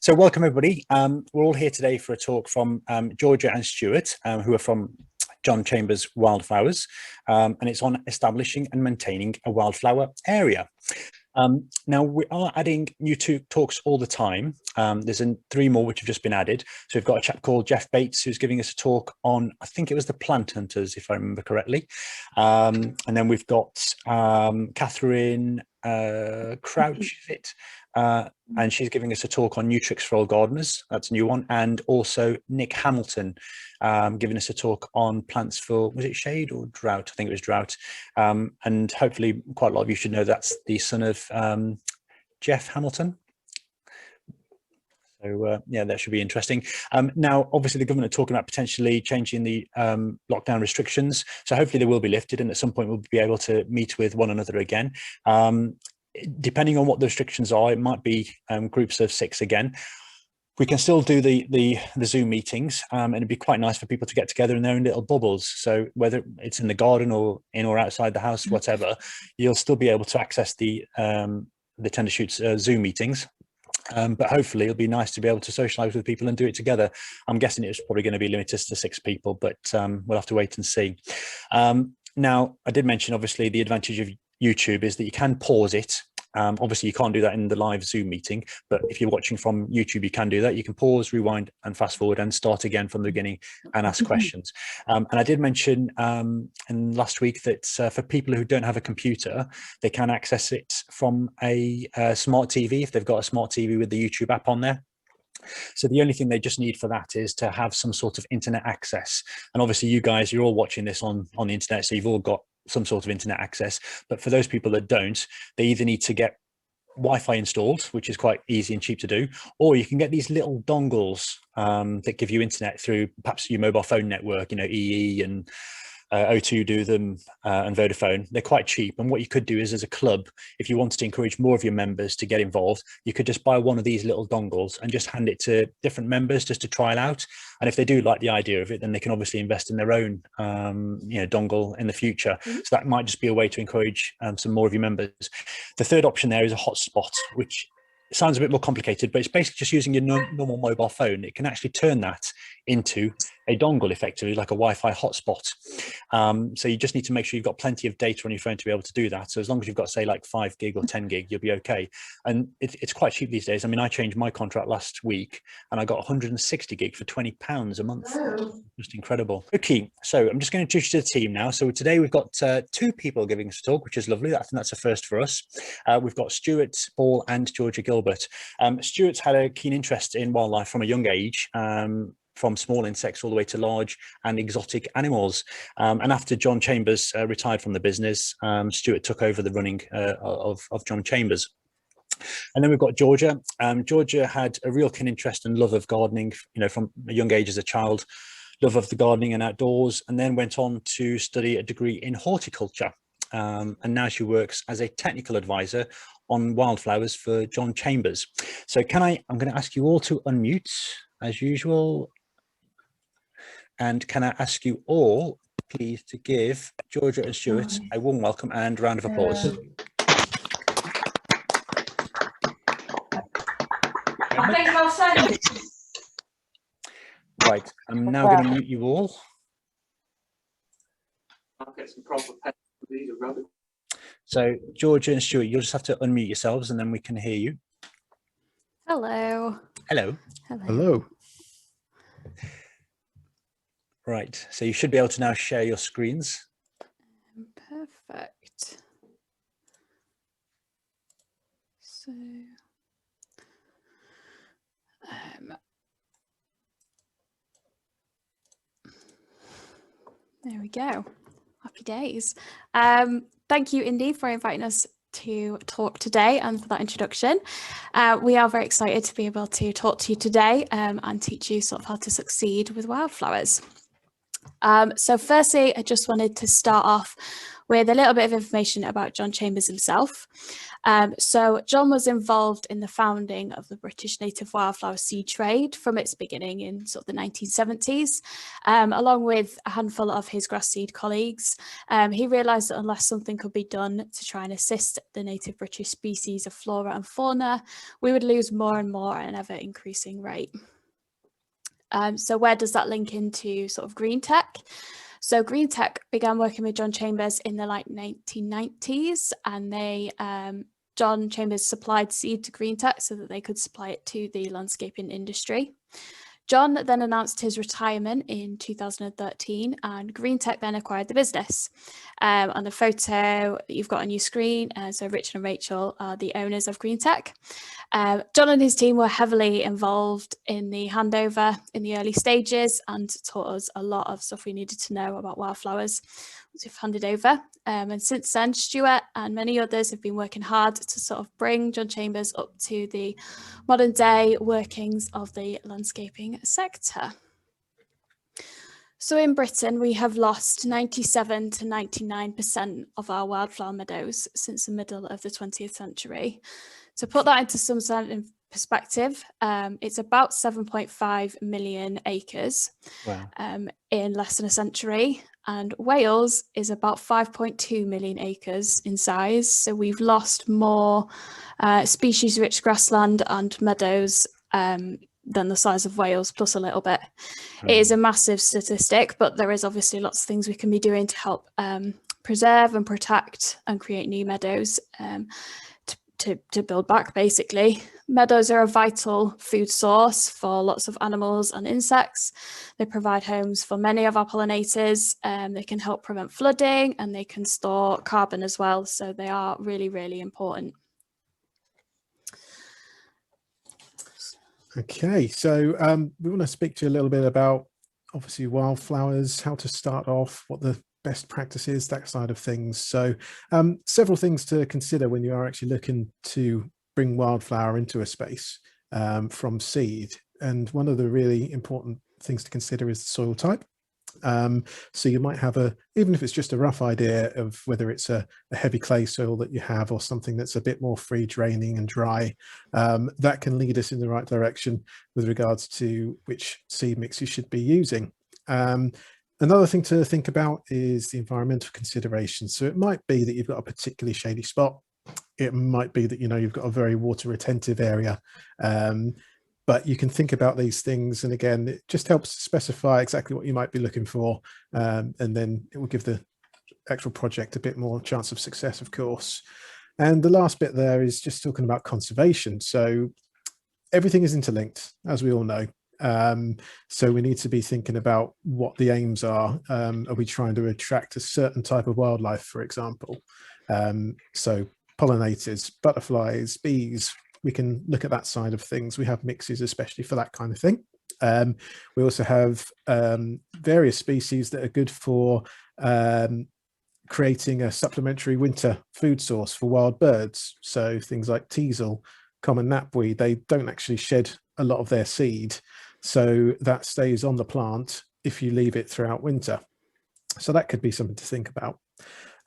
So welcome everybody. We're all here today for a talk from Georgia and Stuart, who are from John Chambers Wildflowers, and it's on establishing and maintaining a wildflower area. Now we are adding new talks all the time. There's three more which have just been added. So we've got a chap called Jeff Bates who's giving us a talk on, I think it was the plant hunters, if I remember correctly. And then we've got Catherine Crouch, is it? And she's giving us a talk on Nutrix for all gardeners. That's a new one. And also Nick Hamilton giving us a talk on plants for, was it shade or drought? I think it was drought. And hopefully quite a lot of you should know that's the son of Jeff Hamilton. So yeah, that should be interesting. Now, obviously the government are talking about potentially changing the lockdown restrictions. So hopefully they will be lifted, and at some point we'll be able to meet with one another again. Depending on what the restrictions are, it might be groups of 6 again. We can still do the Zoom meetings, and it'd be quite nice for people to get together in their own little bubbles. So whether it's in the garden or in or outside the house, whatever, you'll still be able to access the Tender Shoots Zoom meetings. But hopefully it'll be nice to be able to socialize with people and do it together. I'm guessing it's probably going to be limited to 6 people, but we'll have to wait and see. Now, I did mention, obviously, the advantage of YouTube is that you can pause it. Obviously, you can't do that in the live Zoom meeting, but if you're watching from YouTube, you can do that. You can pause, rewind, and fast forward and start again from the beginning and ask questions. And I did mention in last week that for people who don't have a computer, they can access it from a smart TV if they've got a smart TV with the YouTube app on there. So the only thing they just need for that is to have some sort of internet access. And obviously, you guys, you're all watching this on the internet, so you've all got some sort of internet access. But for those people that don't, they either need to get Wi-Fi installed, which is quite easy and cheap to do, or you can get these little dongles that give you internet through perhaps your mobile phone network, you know, EE and O2 do them, and Vodafone. They're quite cheap. And what you could do is, as a club, if you wanted to encourage more of your members to get involved, you could just buy one of these little dongles and just hand it to different members just to trial out. And if they do like the idea of it, then they can obviously invest in their own dongle in the future. So that might just be a way to encourage some more of your members. The third option there is a hotspot, which sounds a bit more complicated, but it's basically just using your normal mobile phone. It can actually turn that into a dongle, effectively like a Wi-Fi hotspot. So you just need to make sure you've got plenty of data on your phone to be able to do that. So as long as you've got, say, like 5 gig or 10 gig, you'll be okay. And it's quite cheap these days. I mean, I changed my contract last week and I got 160 gig for £20 a month. Oh. Just incredible. Okay, so I'm just going to introduce you to the team now. So today we've got 2 people giving us a talk, which is lovely. I think that's a first for us. We've got Stuart Ball and Georgia Gilbert. Stuart's had a keen interest in wildlife from a young age, from small insects all the way to large and exotic animals. And after John Chambers retired from the business, Stuart took over the running of John Chambers. And then we've got Georgia. Georgia had a real keen interest and love of gardening, you know, from a young age as a child, love of the gardening and outdoors, and then went on to study a degree in horticulture. And now she works as a technical advisor on wildflowers for John Chambers. So I'm going to ask you all to unmute as usual. And can I ask you all, please, to give Georgia and Stuart a warm welcome and round of applause. Right, I'm now going to mute you all. I'll get some proper pens. So Georgia and Stuart, you'll just have to unmute yourselves and then we can hear you. Hello. Hello. Hello. Hello. Right, so you should be able to now share your screens. Perfect. So, there we go. Happy days. Thank you, Indy, for inviting us to talk today and for that introduction. We are very excited to be able to talk to you today and teach you sort of how to succeed with wildflowers. So firstly, I just wanted to start off with a little bit of information about John Chambers himself. So John was involved in the founding of the British native wildflower seed trade from its beginning in sort of the 1970s, along with a handful of his grass seed colleagues. He realised that unless something could be done to try and assist the native British species of flora and fauna, we would lose more and more at an ever increasing rate. So where does that link into sort of green tech? So green tech began working with John Chambers in the 1990s, and John Chambers supplied seed to green tech so that they could supply it to the landscaping industry. John then announced his retirement in 2013, and Green Tech then acquired the business. On the photo that you've got on your screen, so Richard and Rachel are the owners of Green Tech. John and his team were heavily involved in the handover in the early stages and taught us a lot of stuff we needed to know about wildflowers once we've handed over. And since then, Stuart and many others have been working hard to sort of bring John Chambers up to the modern day workings of the landscaping sector. So in Britain, we have lost 97 to 99% of our wildflower meadows since the middle of the 20th century. To put that into some sort of perspective, it's about 7.5 million acres. Wow. In less than a century. And Wales is about 5.2 million acres in size. So we've lost more species-rich grassland and meadows than the size of Wales, plus a little bit. It is a massive statistic, but there is obviously lots of things we can be doing to help preserve and protect and create new meadows to build back, basically. Meadows are a vital food source for lots of animals and insects. They provide homes for many of our pollinators. They can help prevent flooding, and they can store carbon as well. So they are really, really important. Okay, so we want to speak to you a little bit about, obviously, wildflowers, how to start off, what the best practices, that side of things. So several things to consider when you are actually looking to bring wildflower into a space from seed. And one of the really important things to consider is the soil type. So you might have even if it's just a rough idea of whether it's a heavy clay soil that you have or something that's a bit more free draining and dry, that can lead us in the right direction with regards to which seed mix you should be using. Another thing to think about is the environmental considerations. So it might be that you've got a particularly shady spot. It might be that, you've got a very water retentive area. But you can think about these things. And again, it just helps specify exactly what you might be looking for. And then it will give the actual project a bit more chance of success, of course. And the last bit there is just talking about conservation. So everything is interlinked, as we all know. So we need to be thinking about what the aims are. Are we trying to attract a certain type of wildlife, for example? So pollinators, butterflies, bees, we can look at that side of things. We have mixes especially for that kind of thing. We also have various species that are good for creating a supplementary winter food source for wild birds. So things like teasel, common knapweed, they don't actually shed a lot of their seed. So that stays on the plant if you leave it throughout winter. So that could be something to think about.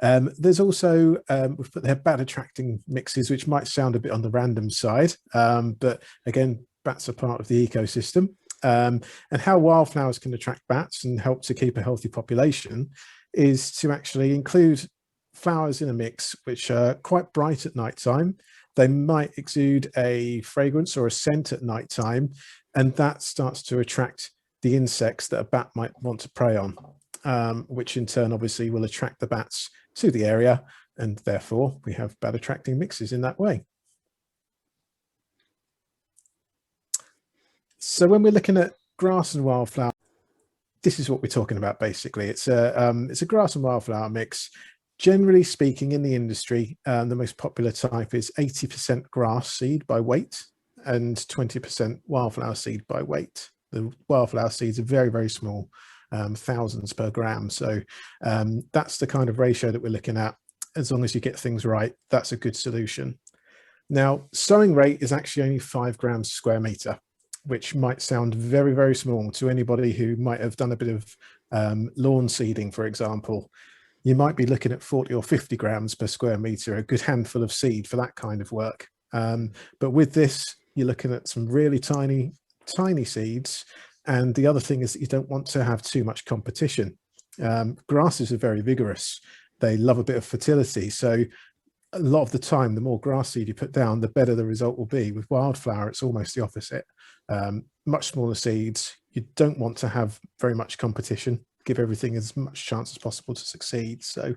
There's also, we've put there bat attracting mixes, which might sound a bit on the random side, but again, bats are part of the ecosystem. And how wildflowers can attract bats and help to keep a healthy population is to actually include flowers in a mix which are quite bright at night time. They might exude a fragrance or a scent at night time, and that starts to attract the insects that a bat might want to prey on, which in turn obviously will attract the bats to the area, and therefore we have bat attracting mixes in that way. So when we're looking at grass and wildflower, this is what we're talking about basically. It's a grass and wildflower mix. Generally speaking, in the industry, the most popular type is 80% grass seed by weight and 20% wildflower seed by weight. The wildflower seeds are very, very small, thousands per gram. So that's the kind of ratio that we're looking at. As long as you get things right, that's a good solution. Now, sowing rate is actually only 5 grams per square meter, which might sound very, very small to anybody who might have done a bit of lawn seeding, for example. you might be looking at 40 or 50 grams per square metre, a good handful of seed for that kind of work. But with this, you're looking at some really tiny seeds. And the other thing is that you don't want to have too much competition. Grasses are very vigorous. They love a bit of fertility. So a lot of the time, the more grass seed you put down, the better the result will be. With wildflower, it's almost the opposite. Much smaller seeds. You don't want to have very much competition. Give everything as much chance as possible to succeed. So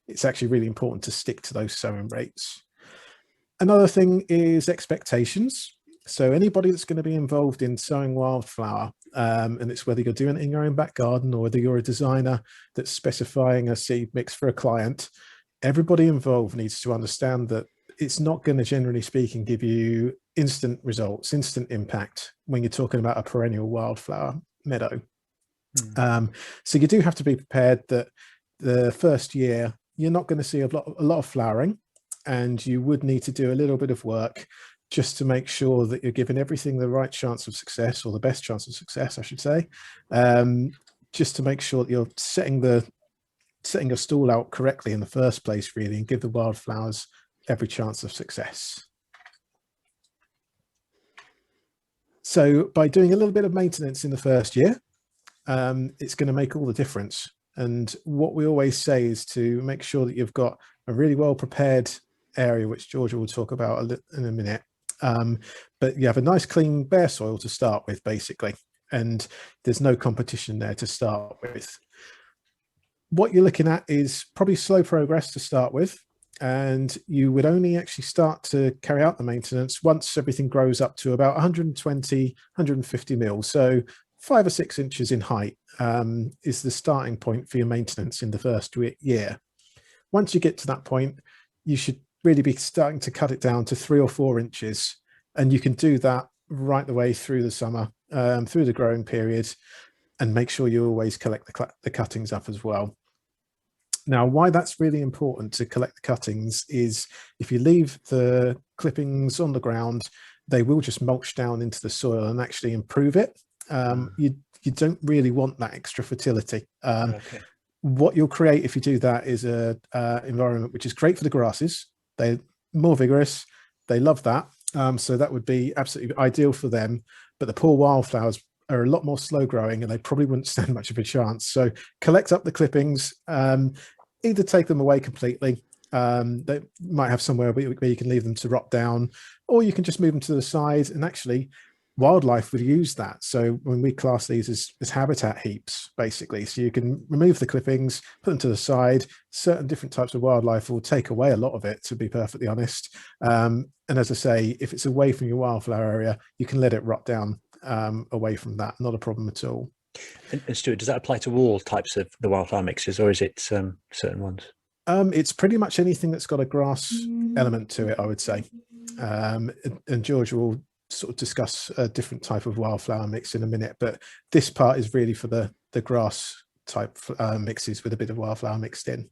it's actually really important to stick to those sowing rates. Another thing is expectations. So anybody that's going to be involved in sowing wildflower, and it's whether you're doing it in your own back garden or whether you're a designer that's specifying a seed mix for a client, everybody involved needs to understand that it's not going to, generally speaking, give you instant results, instant impact when you're talking about a perennial wildflower meadow. So you do have to be prepared that the first year you're not going to see a lot of flowering, and you would need to do a little bit of work just to make sure that you're giving everything the right chance of success, or the best chance of success, I should say, just to make sure that you're setting your stall out correctly in the first place, really, and give the wildflowers every chance of success. So by doing a little bit of maintenance in the first year, it's going to make all the difference. And what we always say is to make sure that you've got a really well prepared area, which Georgia will talk about in a minute. But you have a nice clean bare soil to start with, basically, and there's no competition there to start with. What you're looking at is probably slow progress to start with, and you would only actually start to carry out the maintenance once everything grows up to about 120, 150 mil. So 5 or 6 inches in height is the starting point for your maintenance in the first year. Once you get to that point, you should really be starting to cut it down to 3 or 4 inches. And you can do that right the way through the summer, through the growing period, and make sure you always collect the cuttings up as well. Now, why that's really important to collect the cuttings is if you leave the clippings on the ground, they will just mulch down into the soil and actually improve it. You don't really want that extra fertility. Okay. What you'll create if you do that is a environment which is great for the grasses. They're more vigorous. They love that. So that would be absolutely ideal for them. But the poor wildflowers are a lot more slow growing, and they probably wouldn't stand much of a chance. So collect up the clippings, either take them away completely. They might have somewhere where you can leave them to rot down, or you can just move them to the side. And actually, wildlife would use that. So when we class these as habitat heaps, basically, so you can remove the clippings, put them to the side. Certain different types of wildlife will take away a lot of it, to be perfectly honest. And as I say, if it's away from your wildflower area, you can let it rot down away from that. Not a problem at all. And Stuart, does that apply to all types of the wildflower mixes, or is it certain ones? It's pretty much anything that's got a grass element to it, I would say. And Georgia will sort of discuss a different type of wildflower mix in a minute, but this part is really for the grass type mixes with a bit of wildflower mixed in.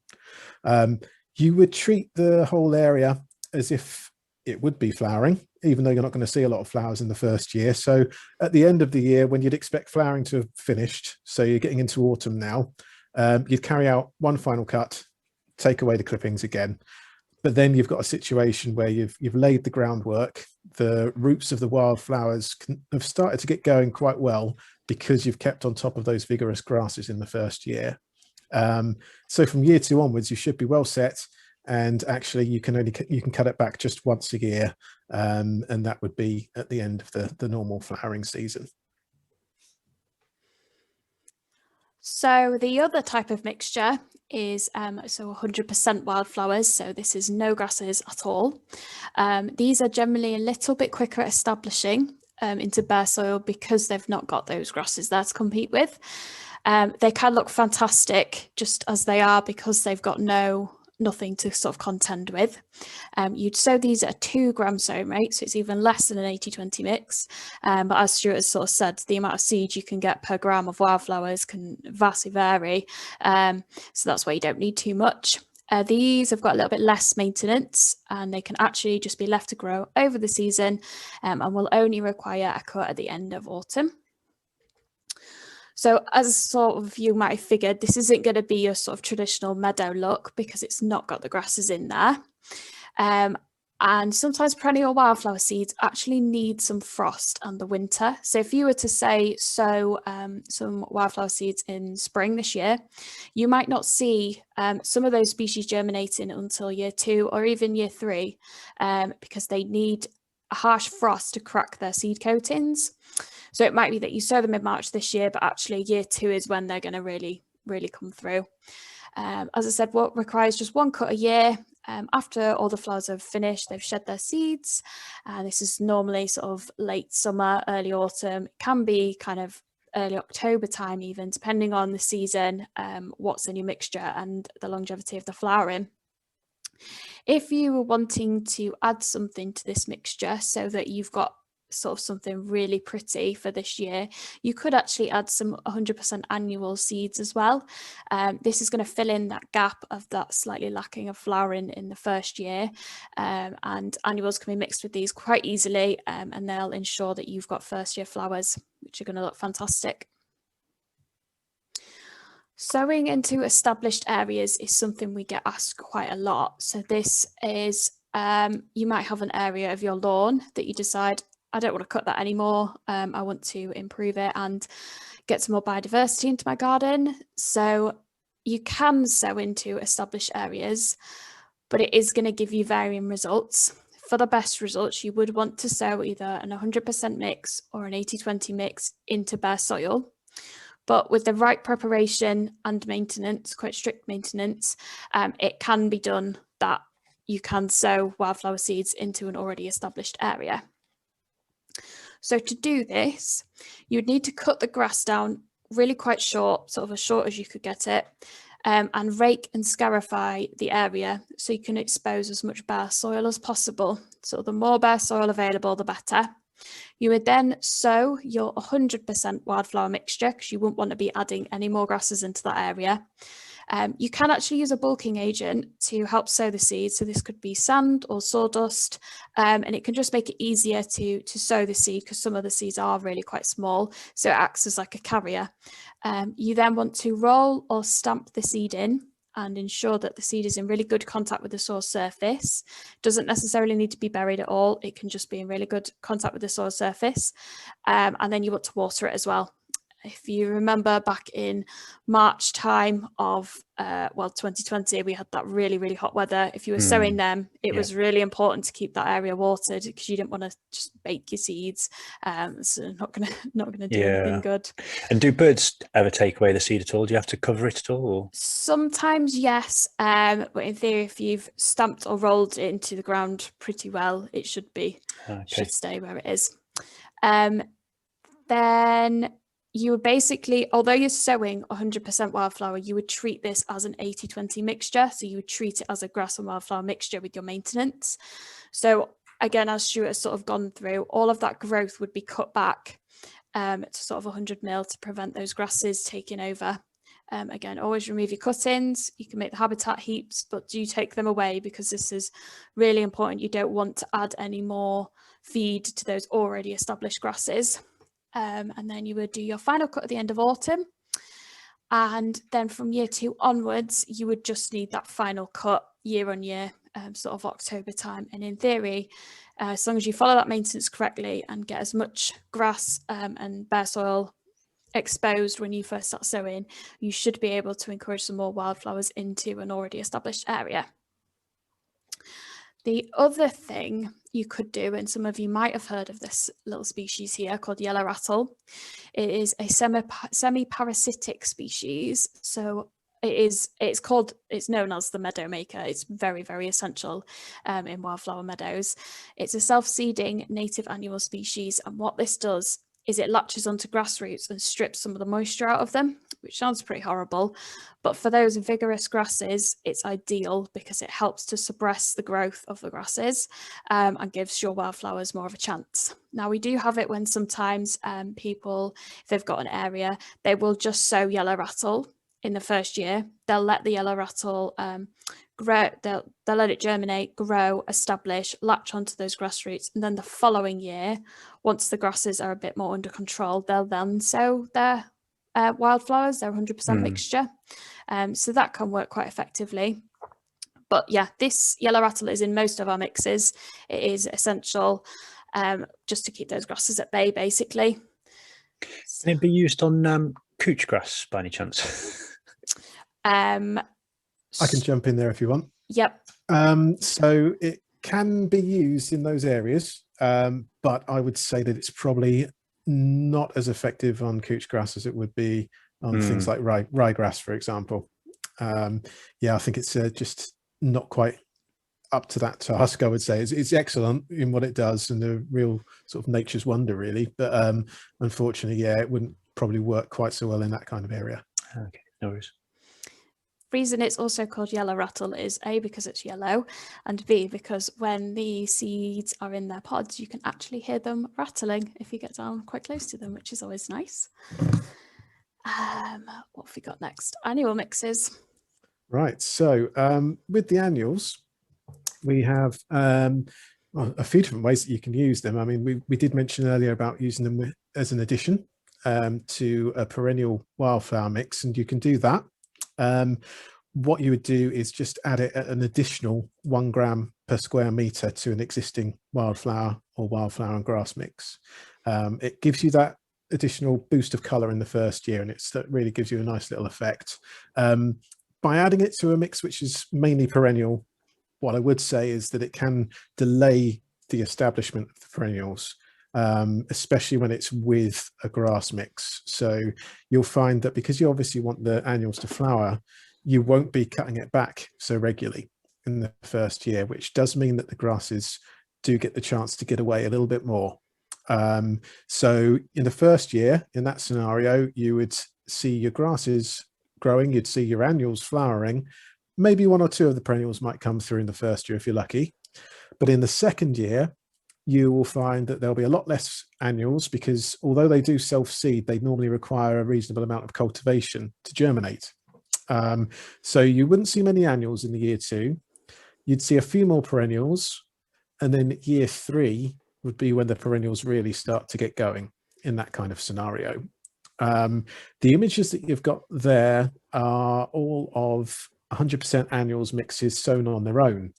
You would treat the whole area as if it would be flowering, even though you're not going to see a lot of flowers in the first year. So at the end of the year, when you'd expect flowering to have finished, so you're getting into autumn now, you'd carry out one final cut, take away the clippings again. But then you've got a situation where you've laid the groundwork. The roots of the wildflowers have started to get going quite well because you've kept on top of those vigorous grasses in the first year. So from year 2 onwards, you should be well set. And actually, you can cut it back just once a year, and that would be at the end of the normal flowering season. So the other type of mixture is 100% wildflowers. So this is no grasses at all. These are generally a little bit quicker at establishing into bare soil because they've not got those grasses there to compete with. They can look fantastic just as they are because they've got nothing to sort of contend with. You'd sow these at a 2 gram sowing rate, so it's even less than an 80-20 mix. But as Stuart has sort of said, the amount of seed you can get per gram of wildflowers can vastly vary. So that's why you don't need too much. These have got a little bit less maintenance, and they can actually just be left to grow over the season, and will only require a cut at the end of autumn. So as sort of you might have figured, this isn't going to be your sort of traditional meadow look because it's not got the grasses in there. And sometimes perennial wildflower seeds actually need some frost and the winter. So if you were to say sow some wildflower seeds in spring this year, you might not see some of those species germinating until year 2 or even year 3 because they need a harsh frost to crack their seed coatings. So it might be that you sow them in March this year, but actually year 2 is when they're going to really come through. As I said, what requires just 1 cut a year. After all the flowers have finished, they've shed their seeds. This is normally sort of late summer, early autumn. It can be kind of early October time even, depending on the season, what's in your mixture and the longevity of the flowering. If you were wanting to add something to this mixture so that you've got sort of something really pretty for this year, you could actually add some 100% annual seeds as well. This is going to fill in that gap of that slightly lacking of flowering in the first year, and annuals can be mixed with these quite easily, and they'll ensure that you've got first year flowers which are going to look fantastic. Sowing into established areas is something we get asked quite a lot. So this is, you might have an area of your lawn that you decide, I don't want to cut that anymore. I want to improve it and get some more biodiversity into my garden. So you can sow into established areas, but it is going to give you varying results. For the best results, you would want to sow either an 100% mix or an 80-20 mix into bare soil. But with the right preparation and maintenance, quite strict maintenance, it can be done that you can sow wildflower seeds into an already established area. So to do this, you would need to cut the grass down really quite short, sort of as short as you could get it, and rake and scarify the area so you can expose as much bare soil as possible. So the more bare soil available, the better. You would then sow your 100% wildflower mixture because you wouldn't want to be adding any more grasses into that area. You can actually use a bulking agent to help sow the seeds. So this could be sand or sawdust, and it can just make it easier to sow the seed because some of the seeds are really quite small. So it acts as like a carrier. You then want to roll or stamp the seed in and ensure that the seed is in really good contact with the soil surface. Doesn't necessarily need to be buried at all. It can just be in really good contact with the soil surface. And then you want to water it as well. If you remember back in March time of 2020, we had that really hot weather. If you were sowing them, it was really important to keep that area watered because you didn't want to just bake your seeds. So not gonna do anything good. And do birds ever take away the seed at all? Do you have to cover it at all? Or? Sometimes yes, but in theory, if you've stamped or rolled it into the ground pretty well, it should should stay where it is. Then you would basically, although you're sowing 100% wildflower, you would treat this as an 80-20 mixture. So you would treat it as a grass and wildflower mixture with your maintenance. So again, as Stuart has sort of gone through, all of that growth would be cut back to sort of 100 mil to prevent those grasses taking over. Again, always remove your cuttings. You can make the habitat heaps, but do take them away because this is really important. You don't want to add any more feed to those already established grasses. And then you would do your final cut at the end of autumn. And then from year 2 onwards, you would just need that final cut year on year, sort of October time. And in theory, as long as you follow that maintenance correctly and get as much grass and bare soil exposed when you first start sowing, you should be able to encourage some more wildflowers into an already established area. The other thing you could do, and some of you might have heard of this little species here called yellow rattle. It is a semi-parasitic species. So it's known as the meadow maker. It's very essential in wildflower meadows. It's a self-seeding native annual species, and what this does is it latches onto grass roots and strips some of the moisture out of them, which sounds pretty horrible. But for those vigorous grasses, it's ideal because it helps to suppress the growth of the grasses and gives your wildflowers more of a chance. Now, we do have it when sometimes people, if they've got an area, they will just sow yellow rattle in the first year. They'll let the yellow rattle grow, they'll let it germinate, grow, establish, latch onto those grass roots, and then the following year, once the grasses are a bit more under control, they'll then sow their wildflowers. They're 100% mixture. So that can work quite effectively. But yeah, this yellow rattle is in most of our mixes. It is essential just to keep those grasses at bay, basically. Can it be used on couch grass by any chance? I can jump in there if you want. Yep. So it can be used in those areas, but I would say that it's probably not as effective on couch grass as it would be on things like ryegrass, for example. Yeah, I think it's just not quite up to that task. I would say it's excellent in what it does and a real sort of nature's wonder, really. But unfortunately, yeah, it wouldn't probably work quite so well in that kind of area. Okay, no worries. Reason it's also called yellow rattle is A, because it's yellow, and B, because when the seeds are in their pods, you can actually hear them rattling if you get down quite close to them, which is always nice. What have we got next? Annual mixes. Right. So with the annuals, we have well, a few different ways that you can use them. I mean, we did mention earlier about using them as an addition to a perennial wildflower mix, and you can do that. What you would do is just add it at an additional 1 gram per square meter to an existing wildflower or wildflower and grass mix. It gives you that additional boost of color in the first year, and it really gives you a nice little effect. By adding it to a mix which is mainly perennial, what I would say is that it can delay the establishment of the perennials, especially when it's with a grass mix. So you'll find that because you obviously want the annuals to flower, you won't be cutting it back so regularly in the first year, which does mean that the grasses do get the chance to get away a little bit more. So in the first year, in that scenario, you would see your grasses growing, you'd see your annuals flowering. Maybe 1 or 2 of the perennials might come through in the first year if you're lucky. But in the second year, you will find that there'll be a lot less annuals, because although they do self-seed, they normally require a reasonable amount of cultivation to germinate. So you wouldn't see many annuals in the year 2. You'd see a few more perennials, and then year 3 would be when the perennials really start to get going in that kind of scenario. The images that you've got there are all of 100% annuals mixes sown on their own.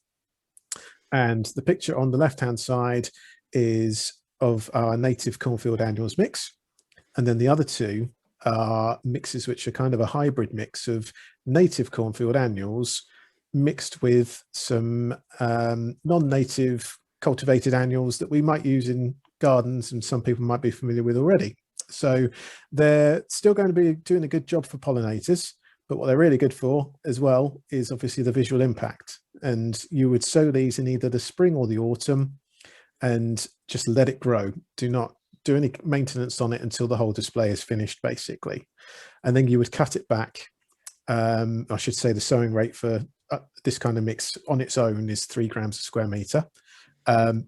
And the picture on the left-hand side is of our native cornfield annuals mix. And then the other 2 are mixes which are kind of a hybrid mix of native cornfield annuals mixed with some non-native cultivated annuals that we might use in gardens and some people might be familiar with already. So they're still going to be doing a good job for pollinators, but what they're really good for as well is obviously the visual impact. And you would sow these in either the spring or the autumn and just let it grow. Do not do any maintenance on it until the whole display is finished, basically. And then you would cut it back. I should say the sowing rate for this kind of mix on its own is 3 grams a square meter.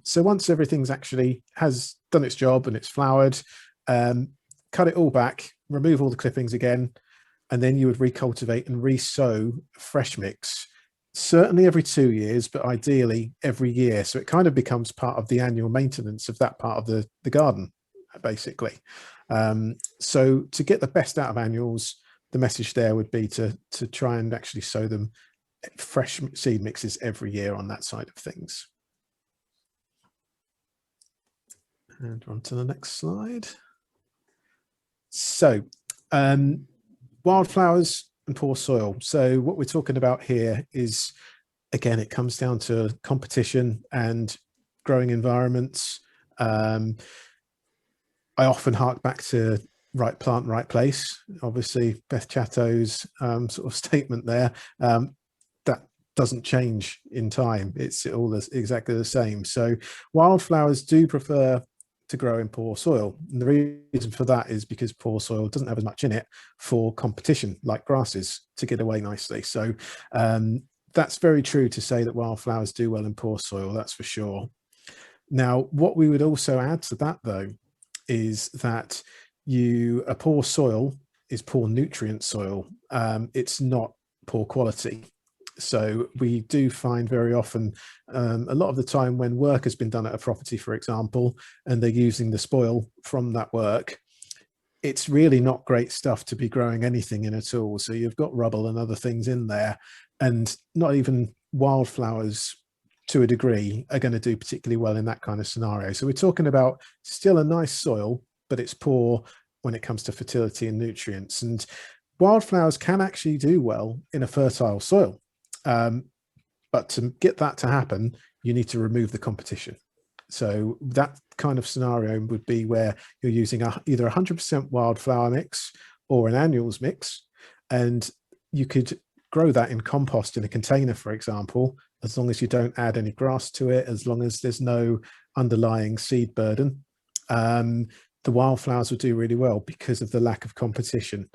So once everything's actually has done its job and it's flowered, cut it all back, remove all the clippings again, and then you would recultivate and re-sow fresh mix, certainly every 2 years, but ideally every year. So it kind of becomes part of the annual maintenance of that part of the garden, basically. So to get the best out of annuals, the message there would be to try and actually sow them fresh seed mixes every year on that side of things. And on to the next slide. So wildflowers and poor soil. So what we're talking about here is, again, it comes down to competition and growing environments. I often hark back to right plant, right place. Obviously, Beth Chatto's sort of statement there, that doesn't change in time. It's all exactly the same. So wildflowers do prefer to grow in poor soil. And the reason for that is because poor soil doesn't have as much in it for competition like grasses to get away nicely. So that's very true to say that wildflowers do well in poor soil, that's for sure. Now, what we would also add to that, though, is that a poor soil is poor nutrient soil. It's not poor quality. So we do find very often, a lot of the time when work has been done at a property, for example, and they're using the spoil from that work, it's really not great stuff to be growing anything in at all. So you've got rubble and other things in there, and not even wildflowers to a degree are going to do particularly well in that kind of scenario. So we're talking about still a nice soil, but it's poor when it comes to fertility and nutrients. And wildflowers can actually do well in a fertile soil. But to get that to happen, you need to remove the competition. So that kind of scenario would be where you're using either 100% wildflower mix or an annuals mix, and you could grow that in compost in a container, for example, as long as you don't add any grass to it, as long as there's no underlying seed burden. The wildflowers will do really well because of the lack of competition.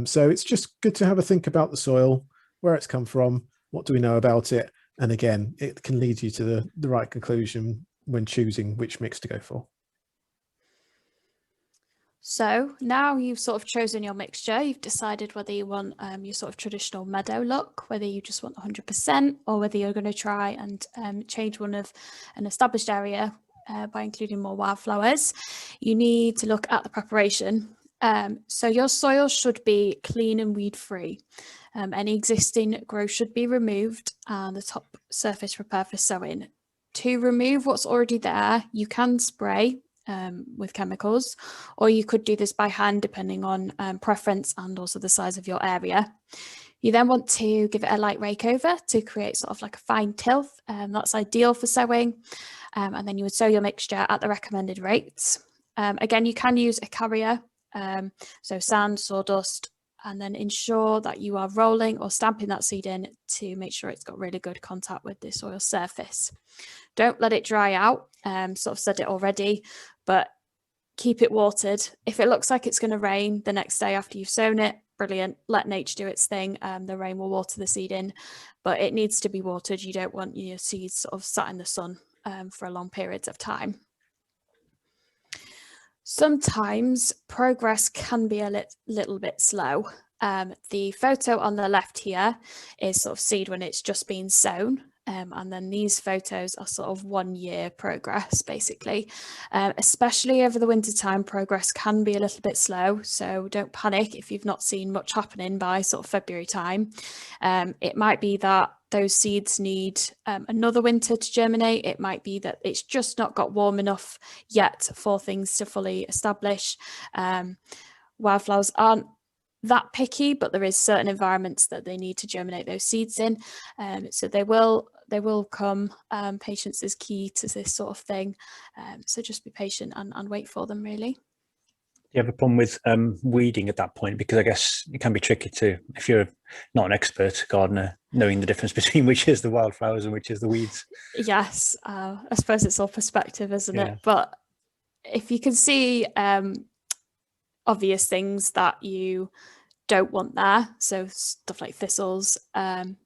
So it's just good to have a think about the soil, where it's come from, what do we know about it, and again, it can lead you to the right conclusion when choosing which mix to go for. So now you've sort of chosen your mixture, you've decided whether you want your sort of traditional meadow look, whether you just want 100%, or whether you're going to try and change one of an established area by including more wildflowers. You need to look at the preparation. So your soil should be clean and weed free. Any existing growth should be removed and the top surface prepared for sowing. To remove what's already there, you can spray with chemicals, or you could do this by hand depending on preference and also the size of your area. You then want to give it a light rake over to create sort of like a fine tilth. That's ideal for sowing. And then you would sow your mixture at the recommended rates. Again, you can use a carrier, so sand, sawdust, and then ensure that you are rolling or stamping that seed in to make sure it's got really good contact with the soil surface. Don't let it dry out. Sort of said it already, but keep it watered. If it looks like it's going to rain the next day after you've sown it, brilliant. Let nature do its thing. The rain will water the seed in, but it needs to be watered. You don't want your seeds sort of sat in the sun for long periods of time. Sometimes progress can be a little bit slow. The photo on the left here is sort of seed when it's just been sown. And then these photos are sort of 1 year progress, basically. Especially over the winter time, progress can be a little bit slow. So don't panic if you've not seen much happening by sort of February time. It might be that those seeds need another winter to germinate. It might be that it's just not got warm enough yet for things to fully establish. Wildflowers aren't that picky, but there is certain environments that they need to germinate those seeds in. So they will come. Patience is key to this sort of thing. So just be patient and wait for them, really. Do you have a problem with weeding at that point? Because I guess it can be tricky to, if you're not an expert gardener, knowing the difference between which is the wildflowers and which is the weeds. Yes, I suppose it's all perspective, isn't Yeah. it? But if you can see obvious things that you don't want there, so stuff like thistles, then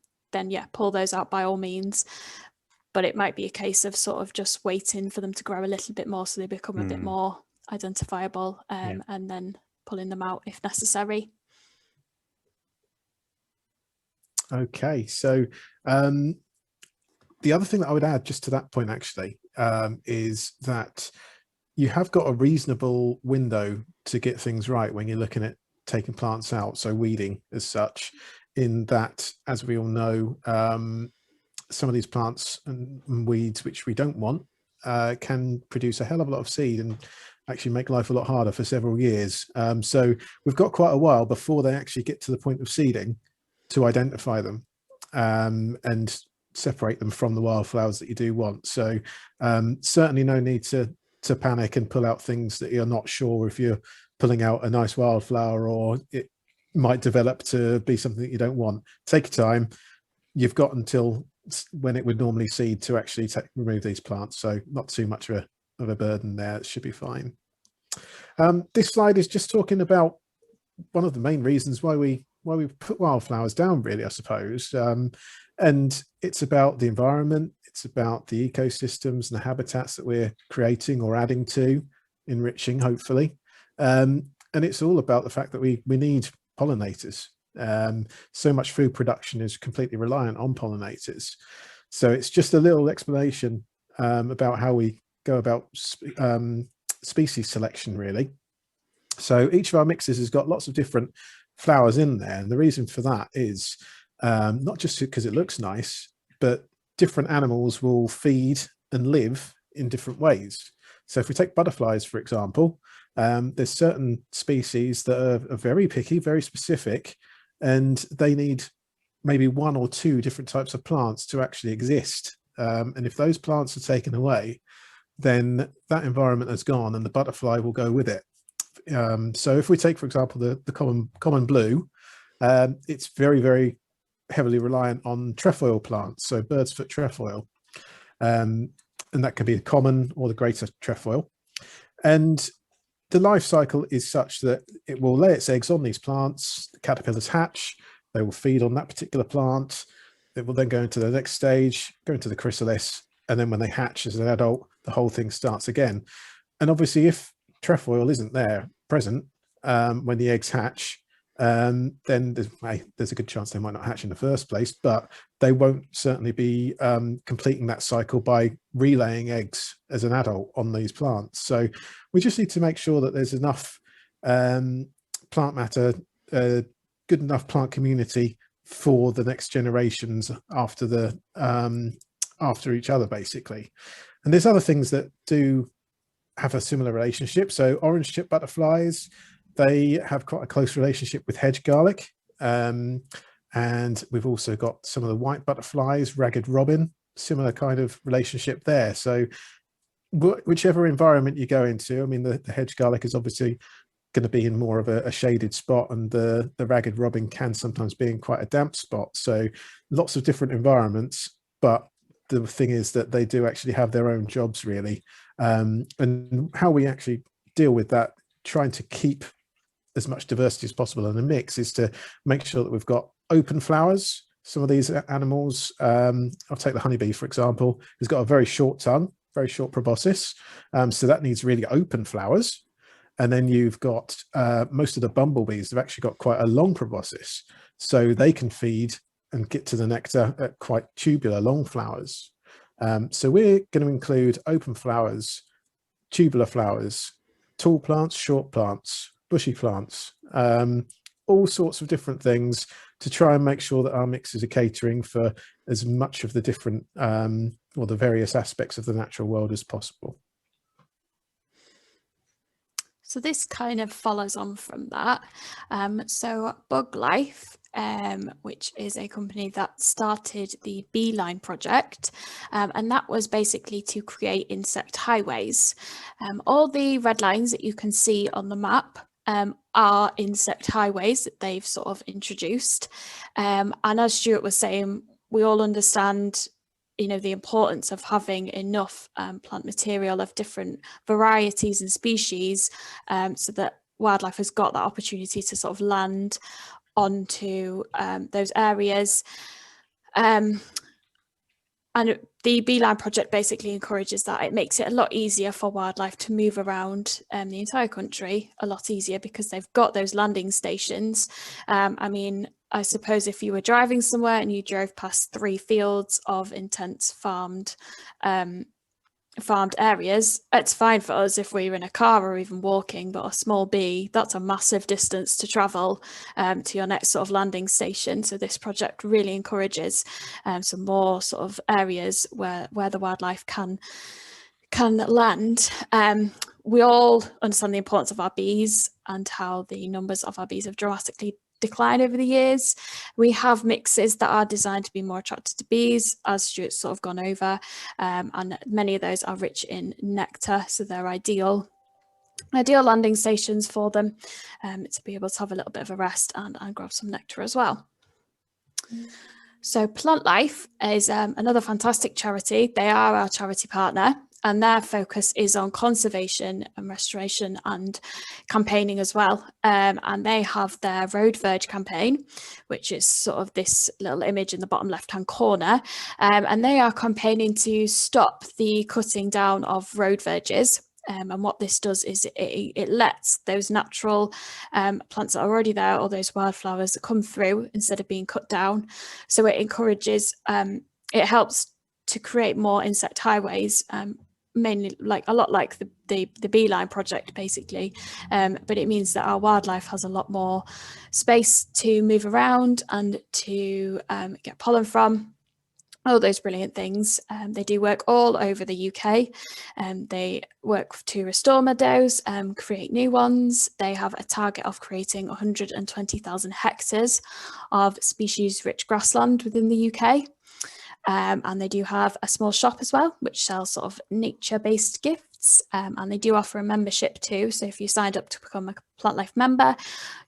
yeah, pull those out by all means. But it might be a case of sort of just waiting for them to grow a little bit more so they become a bit more identifiable, and then pulling them out if necessary. Okay, so the other thing that I would add just to that point actually is that you have got a reasonable window to get things right when you're looking at taking plants out, so weeding as such, in that, as we all know, some of these plants and weeds which we don't want can produce a hell of a lot of seed and actually make life a lot harder for several years. So we've got quite a while before they actually get to the point of seeding to identify them and separate them from the wildflowers that you do want. So certainly no need to panic and pull out things that you're not sure if you're pulling out a nice wildflower or it might develop to be something that you don't want. Take your time. You've got until when it would normally seed to actually remove these plants. So not too much of a burden there. It should be fine. This slide is just talking about one of the main reasons why we put wildflowers down, really, I suppose. And it's about the environment. It's about the ecosystems and the habitats that we're creating or adding to, enriching, hopefully. And it's all about the fact that we need pollinators. So much food production is completely reliant on pollinators. So it's just a little explanation about how we go about species selection, really. So each of our mixes has got lots of different flowers in there. And the reason for that is not just because it looks nice, but different animals will feed and live in different ways. So if we take butterflies, for example, there's certain species that are very picky, very specific, and they need maybe 1 or 2 different types of plants to actually exist. And if those plants are taken away, then that environment has gone and the butterfly will go with it. So if we take, for example, the common blue, it's very, very heavily reliant on trefoil plants, so bird's foot trefoil. And that can be the common or the greater trefoil. And the life cycle is such that it will lay its eggs on these plants, the caterpillars hatch, they will feed on that particular plant, it will then go into the next stage, go into the chrysalis, and then when they hatch as an adult, the whole thing starts again. And obviously if trefoil isn't there present when the eggs hatch, then there's a good chance they might not hatch in the first place, but they won't certainly be completing that cycle by relaying eggs as an adult on these plants. So we just need to make sure that there's enough plant matter, good enough plant community for the next generations after after each other, basically. And there's other things that do have a similar relationship. So orange tip butterflies, they have quite a close relationship with hedge garlic. And we've also got some of the white butterflies, ragged robin, similar kind of relationship there. So whichever environment you go into, I mean, the hedge garlic is obviously going to be in more of a shaded spot, and the ragged robin can sometimes be in quite a damp spot. So lots of different environments, but the thing is that they do actually have their own jobs, really. And how we actually deal with that, trying to keep as much diversity as possible in the mix, is to make sure that we've got open flowers. Some of these animals, I'll take the honeybee, for example, has got a very short tongue, very short proboscis. So that needs really open flowers. And then you've got most of the bumblebees have actually got quite a long proboscis. So they can feed and get to the nectar at quite tubular long flowers. So we're going to include open flowers, tubular flowers, tall plants, short plants, bushy plants, all sorts of different things to try and make sure that our mixes are catering for as much of the different or the various aspects of the natural world as possible. So this kind of follows on from that. So Bug Life, which is a company that started the Beeline project, and that was basically to create insect highways. All the red lines that you can see on the map are insect highways that they've sort of introduced. And as Stuart was saying, we all understand, you know, the importance of having enough plant material of different varieties and species, so that wildlife has got that opportunity to sort of land onto those areas. And the Beeline project basically encourages that. It makes it a lot easier for wildlife to move around the entire country, a lot easier because they've got those landing stations. I mean, I suppose if you were driving somewhere and you drove past 3 fields of intense farmed areas, it's fine for us if we were in a car or even walking, but a small bee, that's a massive distance to travel to your next sort of landing station. So this project really encourages some more sort of areas where the wildlife can land. We all understand the importance of our bees and how the numbers of our bees have dramatically declined over the years. We have mixes that are designed to be more attractive to bees, as Stuart's sort of gone over, and many of those are rich in nectar, so they're ideal landing stations for them to be able to have a little bit of a rest and grab some nectar as well. So Plant Life is another fantastic charity. They are our charity partner, and their focus is on conservation and restoration and campaigning as well. And they have their Road Verge campaign, which is sort of this little image in the bottom left-hand corner. And they are campaigning to stop the cutting down of road verges. And what this does is it lets those natural plants that are already there, or those wildflowers that come through instead of being cut down. So it encourages, it helps to create more insect highways, mainly like a lot like the Beeline project basically, but it means that our wildlife has a lot more space to move around and to get pollen from, all those brilliant things. They do work all over the UK. They work to restore meadows, create new ones. They have a target of creating 120,000 hectares of species-rich grassland within the UK. And they do have a small shop as well, which sells sort of nature-based gifts. And they do offer a membership too. So if you signed up to become a Plant Life member,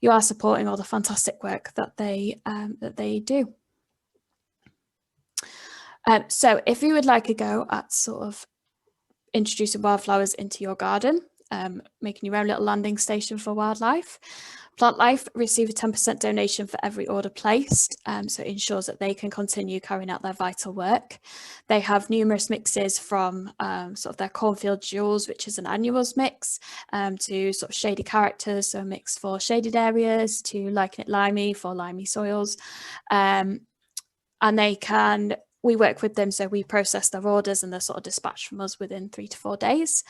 you are supporting all the fantastic work that they do. So if you would like a go at sort of introducing wildflowers into your garden, making your own little landing station for wildlife, Plant Life receive a 10% donation for every order placed, so it ensures that they can continue carrying out their vital work. They have numerous mixes from sort of their cornfield jewels, which is an annuals mix, to sort of shady characters, so a mix for shaded areas, to Lichen It Limey for limey soils, and we work with them, so we process their orders and they're sort of dispatched from us within 3 to 4 days.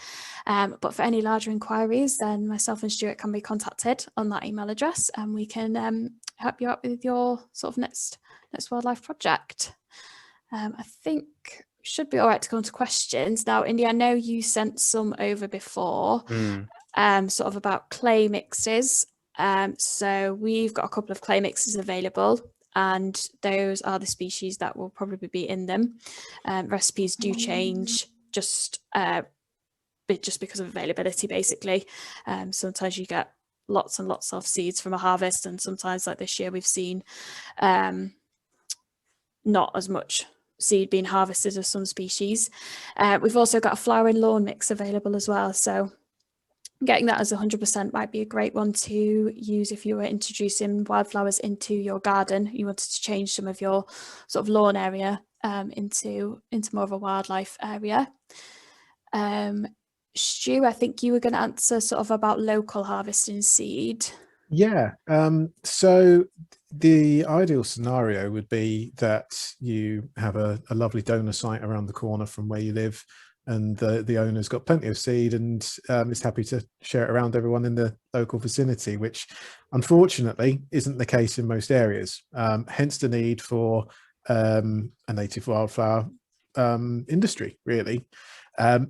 But for any larger inquiries, then myself and Stuart can be contacted on that email address, and we can help you out with your sort of next wildlife project. I think we should be all right to go on to questions. Now, Indy, I know you sent some over before, sort of about clay mixes. So we've got a couple of clay mixes available, and those are the species that will probably be in them. Recipes do change just because of availability, basically. Sometimes you get lots and lots of seeds from a harvest, and sometimes, like this year, we've seen not as much seed being harvested as some species. We've also got a flowering lawn mix available as well, so getting that as 100% might be a great one to use if you were introducing wildflowers into your garden. You wanted to change some of your sort of lawn area into more of a wildlife area. Stu, I think you were going to answer sort of about local harvesting seed. Yeah, so the ideal scenario would be that you have a lovely donor site around the corner from where you live, and the owner's got plenty of seed and is happy to share it around everyone in the local vicinity, which unfortunately isn't the case in most areas. Hence the need for a native wildflower industry, really.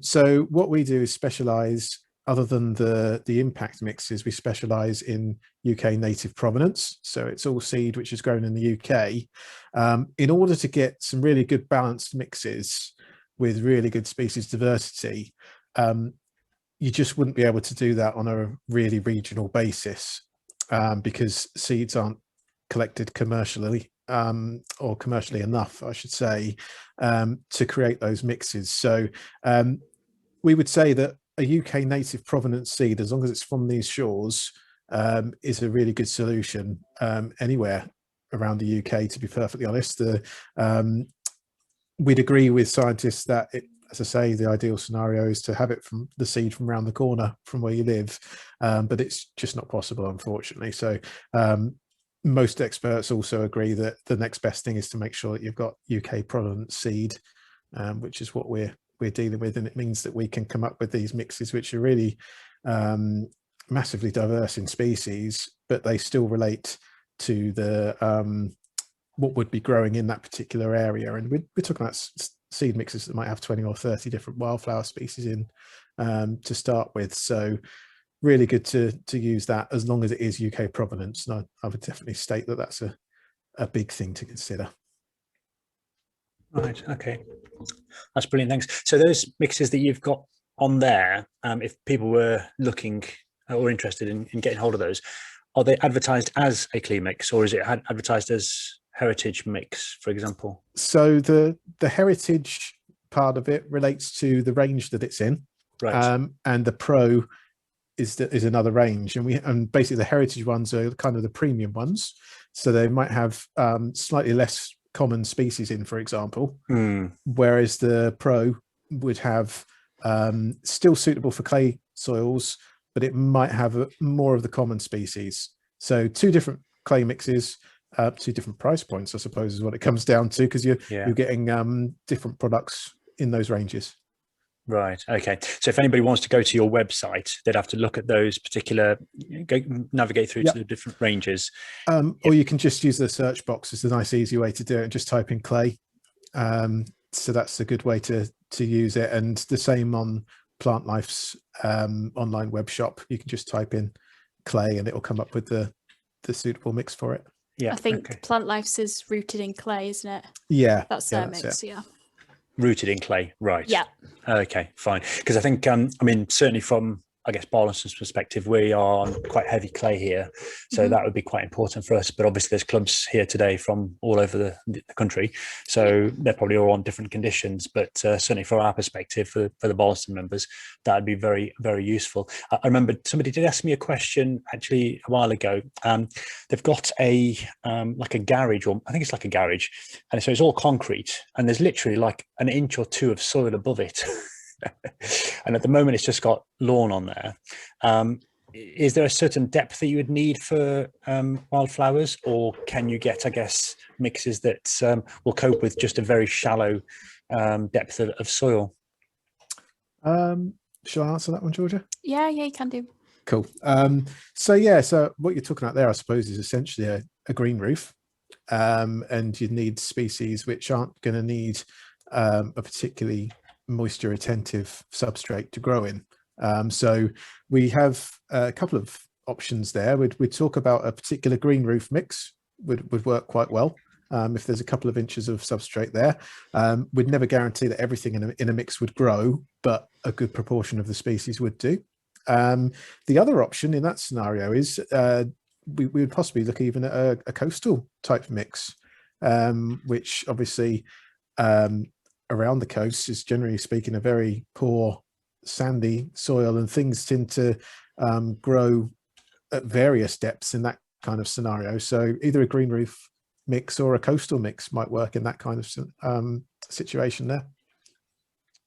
So what we do is specialise, other than the impact mixes, we specialise in UK native provenance. So it's all seed which is grown in the UK. In order to get some really good balanced mixes with really good species diversity, you just wouldn't be able to do that on a really regional basis, because seeds aren't collected commercially, or commercially enough, I should say, to create those mixes. So we would say that a UK native provenance seed, as long as it's from these shores, is a really good solution anywhere around the UK, to be perfectly honest. We'd agree with scientists that, as I say, the ideal scenario is to have it from the seed from around the corner from where you live, but it's just not possible, unfortunately. So most experts also agree that the next best thing is to make sure that you've got UK provenance seed, which is what we're dealing with, and it means that we can come up with these mixes which are really massively diverse in species, but they still relate to the what would be growing in that particular area. And we're talking about seed mixes that might have 20 or 30 different wildflower species in to start with. So really good to use that, as long as it is UK provenance. And I would definitely state that that's a big thing to consider. Right, okay, that's brilliant, thanks. So those mixes that you've got on there, if people were looking or interested in getting hold of those, are they advertised as a clay mix, or is it advertised as heritage mix, for example? So the heritage part of it relates to the range that it's in, right? And the pro is another range, and basically the heritage ones are kind of the premium ones, so they might have slightly less common species in, for example, whereas the pro would have still suitable for clay soils, but it might have more of the common species. So two different clay mixes, two different price points, I suppose, is what it comes down to, because you're getting different products in those ranges. Right. Okay. So if anybody wants to go to your website, they'd have to look at those particular, navigate through Yep. to the different ranges. Or you can just use the search box. It's a nice, easy way to do it. And just type in clay. So that's a good way to use it. And the same on Plant Life's online web shop. You can just type in clay and it will come up with the suitable mix for it. Yeah. I think Okay. Plant Life's is rooted in clay, isn't it? Yeah. That's yeah, their that's mix, it. yeah. Rooted in clay. Right. Yeah. Okay, fine. Because I think, I mean, certainly from, I guess, Barlaston's perspective, we are on quite heavy clay here. So that would be quite important for us. But obviously there's clubs here today from all over the country. So they're probably all on different conditions. But certainly from our perspective, for the Barlaston members, that would be very, very useful. I remember somebody did ask me a question actually a while ago. They've got a like a garage, or I think it's like a garage. And so it's all concrete. And there's literally like an inch or two of soil above it. And at the moment it's just got lawn on there. Is there a certain depth that you would need for wildflowers, or can you get, I guess, mixes that will cope with just a very shallow depth of soil? Shall I answer that one, Georgia? Yeah, you can do. Cool. So what you're talking about there, I suppose, is essentially a green roof, and you need species which aren't going to need a particularly moisture attentive substrate to grow in. So we have a couple of options there. We'd talk about a particular green roof mix would work quite well. If there's a couple of inches of substrate there, we'd never guarantee that everything in a mix would grow, but a good proportion of the species would do. The other option in that scenario is we would possibly look even at a coastal type mix, which obviously around the coast is, generally speaking, a very poor sandy soil, and things tend to grow at various depths in that kind of scenario. So either a green roof mix or a coastal mix might work in that kind of situation there.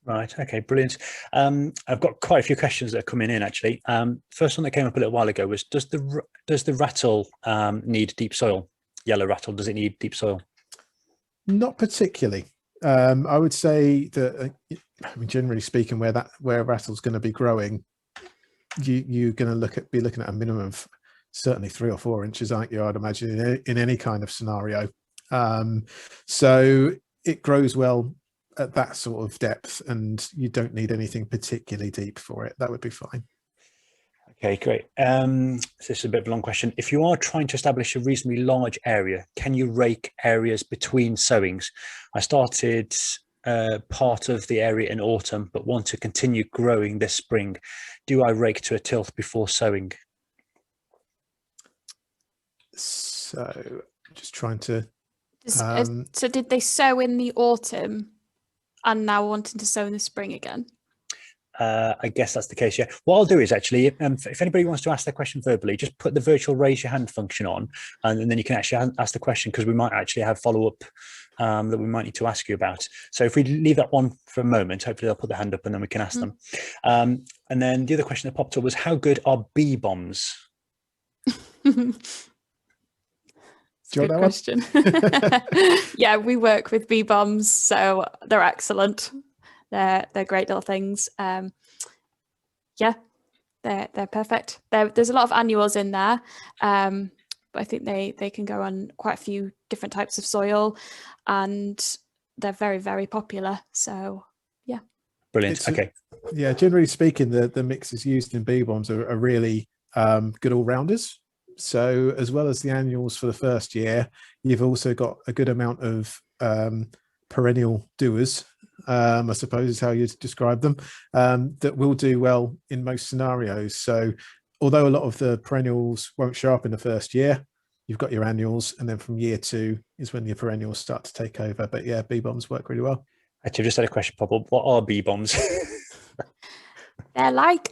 Right. Okay. Brilliant. I've got quite a few questions that are coming in actually. First one that came up a little while ago was, does the rattle need deep soil? Yellow rattle, does it need deep soil? Not particularly. I would say that, I mean, generally speaking, where rattle's going to be growing, you're going to be looking at a minimum of certainly 3 or 4 inches, aren't you? I'd imagine in any kind of scenario. So it grows well at that sort of depth, and you don't need anything particularly deep for it. That would be fine. Okay, great. So this is a bit of a long question. If you are trying to establish a reasonably large area, can you rake areas between sowings? I started part of the area in autumn, but want to continue growing this spring. Do I rake to a tilth before sowing? So just trying to... So did they sow in the autumn and now wanting to sow in the spring again? I guess that's the case, yeah. What I'll do is actually, if anybody wants to ask their question verbally, just put the virtual raise your hand function on, and then you can actually ask the question, because we might actually have follow-up that we might need to ask you about. So if we leave that one for a moment, hopefully they'll put their hand up and then we can ask them. And then the other question that popped up was, how good are bee bombs? Good question. Yeah, we work with bee bombs, so they're excellent. They're great little things. Yeah, they're perfect. There's a lot of annuals in there, but I think they can go on quite a few different types of soil, and they're very, very popular. So yeah, brilliant. Okay. Yeah, generally speaking, the mixes used in bee bombs are really good all-rounders. So as well as the annuals for the first year, you've also got a good amount of perennial doers, I suppose is how you describe them, that will do well in most scenarios. So although a lot of the perennials won't show up in the first year, you've got your annuals, and then from year 2 is when your perennials start to take over. But yeah, bee bombs work really well. Actually, I've just had a question pop up. What are bee bombs? they're like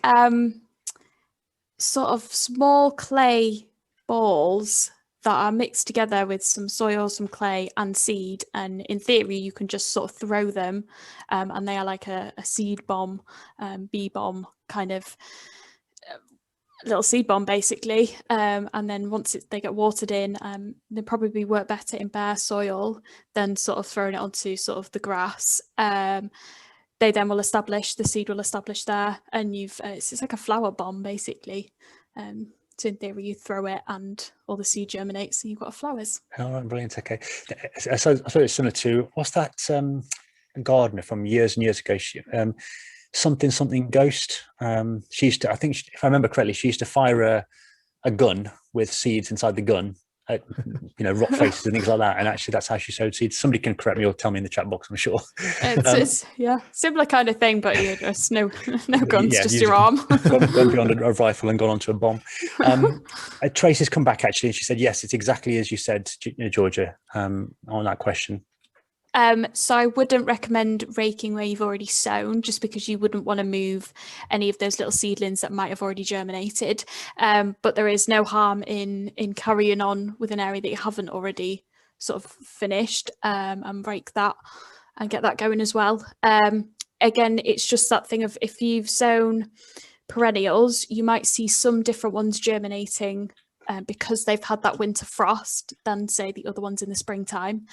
sort of small clay balls that are mixed together with some soil, some clay and seed, and in theory you can just sort of throw them, and they are like a seed bomb, bee bomb kind of little seed bomb basically, and then once they get watered in, they probably work better in bare soil than sort of throwing it onto sort of the grass. they then will establish, the seed will establish there, and you've it's like a flower bomb basically. So in theory, you throw it and all the seed germinates and you've got flowers. Oh, right, brilliant. Okay. I suppose it's similar to, what's that gardener from years and years ago? Something Ghost. She used to, I think, if I remember correctly, she used to fire a gun with seeds inside the gun at, rock faces and things like that. And actually, that's how she sowed seeds. Somebody can correct me or tell me in the chat box, I'm sure. It's similar kind of thing, but just no guns, just your arm. gone beyond a rifle and gone onto a bomb. Tracy's come back actually, and she said, yes, it's exactly as you said, Georgia, on that question. So I wouldn't recommend raking where you've already sown, just because you wouldn't want to move any of those little seedlings that might have already germinated. But there is no harm in carrying on with an area that you haven't already sort of finished, and rake that and get that going as well. Again, it's just that thing of, if you've sown perennials, you might see some different ones germinating because they've had that winter frost than, say, the other ones in the springtime.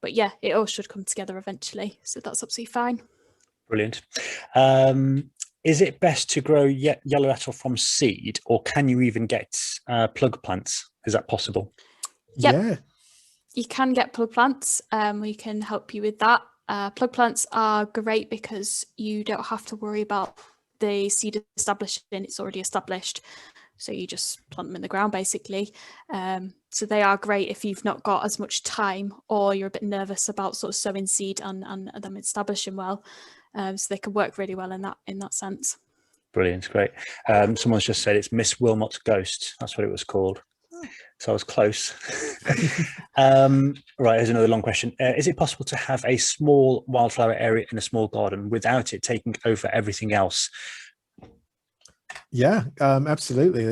But yeah, it all should come together eventually. So that's absolutely fine. Brilliant. Is it best to grow yellow rattle from seed, or can you even get plug plants? Is that possible? Yep. Yeah. You can get plug plants. We can help you with that. Plug plants are great because you don't have to worry about the seed establishing. It's already established. So you just plant them in the ground basically. So they are great if you've not got as much time, or you're a bit nervous about sort of sowing seed and them establishing well. So they can work really well in that sense. Brilliant, great. Someone's just said it's Miss Wilmot's Ghost. That's what it was called. So I was close. Right, here's another long question. Is it possible to have a small wildflower area in a small garden without it taking over everything else? Yeah, absolutely.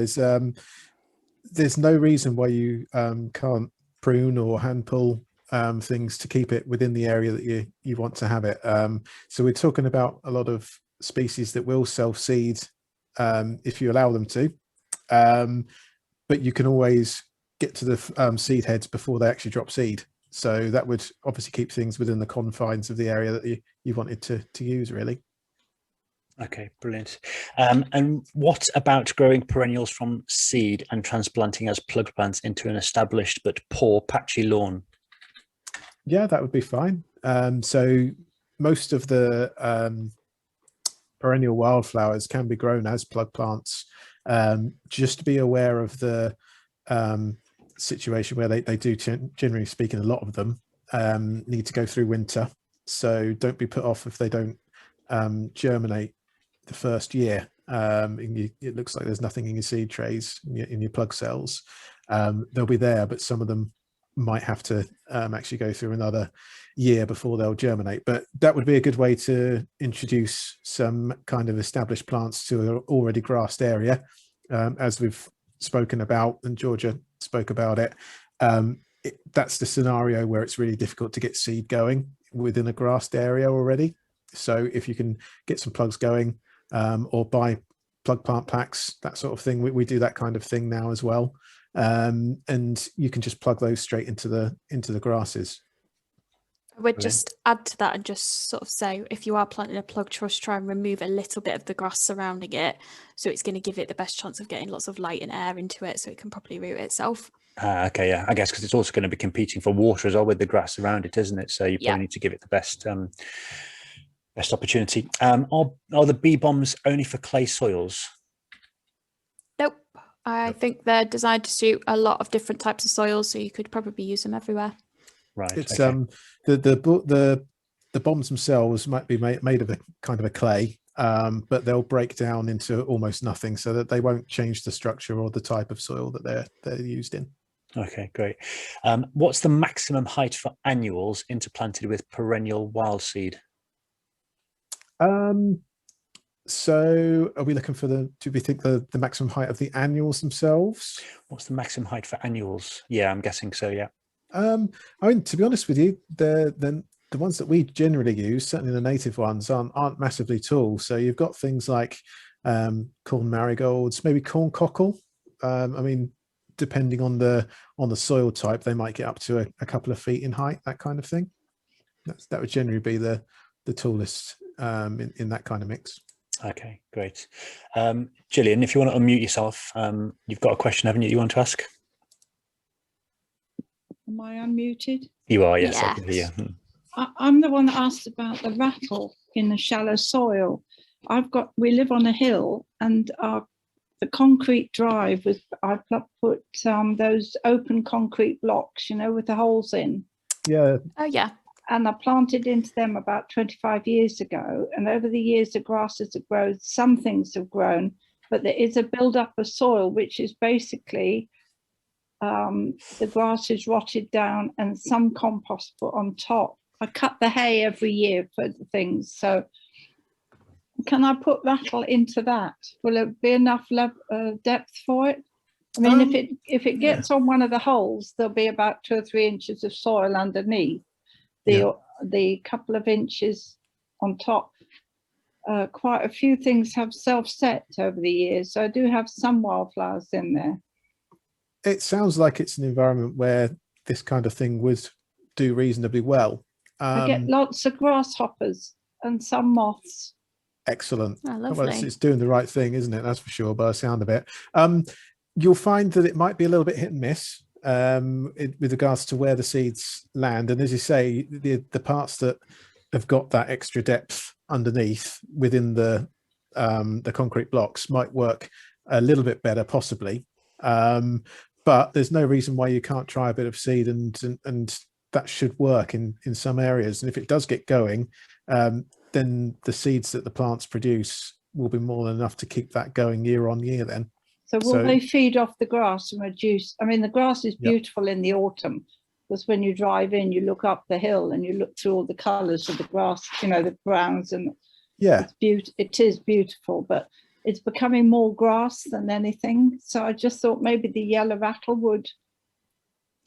There's no reason why you can't prune or hand pull things to keep it within the area that you want to have it. So we're talking about a lot of species that will self-seed if you allow them to, but you can always get to the seed heads before they actually drop seed. So that would obviously keep things within the confines of the area that you wanted to use, really. Okay, brilliant. And what about growing perennials from seed and transplanting as plug plants into an established but poor patchy lawn? Yeah, that would be fine. So most of the perennial wildflowers can be grown as plug plants. Just be aware of the situation where they do, generally speaking, a lot of them need to go through winter. So don't be put off if they don't germinate the first year. It looks like there's nothing in your seed trays, in your plug cells. They'll be there, but some of them might have to actually go through another year before they'll germinate. But that would be a good way to introduce some kind of established plants to an already grassed area, as we've spoken about, and Georgia spoke about it. That's the scenario where it's really difficult to get seed going within a grassed area already. So if you can get some plugs going, or buy plug plant packs, that sort of thing, we do that kind of thing now as well, and you can just plug those straight into the grasses. I would just add to that and just sort of say, if you are planting a plug, try and remove a little bit of the grass surrounding it, so it's going to give it the best chance of getting lots of light and air into it, so it can properly root itself. Okay, yeah, I guess because it's also going to be competing for water as well with the grass around it, isn't it? So you probably need to give it the best opportunity. Are the bee bombs only for clay soils? Nope. I think they're designed to suit a lot of different types of soils, so you could probably use them everywhere. Right. It's okay. the bombs themselves might be made of a kind of a clay, but they'll break down into almost nothing, so that they won't change the structure or the type of soil that they're used in. Okay, great. What's the maximum height for annuals interplanted with perennial wild seed? So are we looking for do we think the maximum height of the annuals themselves? What's the maximum height for annuals? Yeah, I'm guessing so, yeah. I mean, to be honest with you, the ones that we generally use, certainly the native ones, aren't massively tall. So you've got things like corn marigolds, maybe corn cockle. I mean, depending on the soil type, they might get up to a couple of feet in height, that kind of thing. That would generally be the the tallest in that kind of mix. Okay, great. Gillian, if you want to unmute yourself, you've got a question, haven't you, you want to ask? Am I unmuted? You are, yes, I can hear you. I'm the one that asked about the rattle in the shallow soil. We live on a hill, and the concrete drive I put those open concrete blocks, with the holes in. Yeah. Oh, yeah. And I planted into them about 25 years ago. And over the years, the grasses have grown. Some things have grown, but there is a build-up of soil, which is basically the grass is rotted down and some compost put on top. I cut the hay every year for the things. So can I put rattle into that? Will it be enough depth for it? I mean, if it gets on one of the holes, there'll be about 2 or 3 inches of soil underneath. The couple of inches on top. Quite a few things have self-set over the years, so I do have some wildflowers in there. It sounds like it's an environment where this kind of thing would do reasonably well. I get lots of grasshoppers and some moths. Excellent. Oh, well, lovely. it's doing the right thing, isn't it? That's for sure, by the sound of it. You'll find that it might be a little bit hit and miss with regards to where the seeds land. And as you say, the parts that have got that extra depth underneath within the concrete blocks might work a little bit better, possibly. But there's no reason why you can't try a bit of seed, and that should work in some areas. And if it does get going, then the seeds that the plants produce will be more than enough to keep that going year on year then. So will they feed off the grass and reduce? I mean, the grass is beautiful in the autumn, because when you drive in, you look up the hill and you look through all the colours of the grass, the browns, and it is beautiful, but it's becoming more grass than anything. So I just thought maybe the yellow rattle would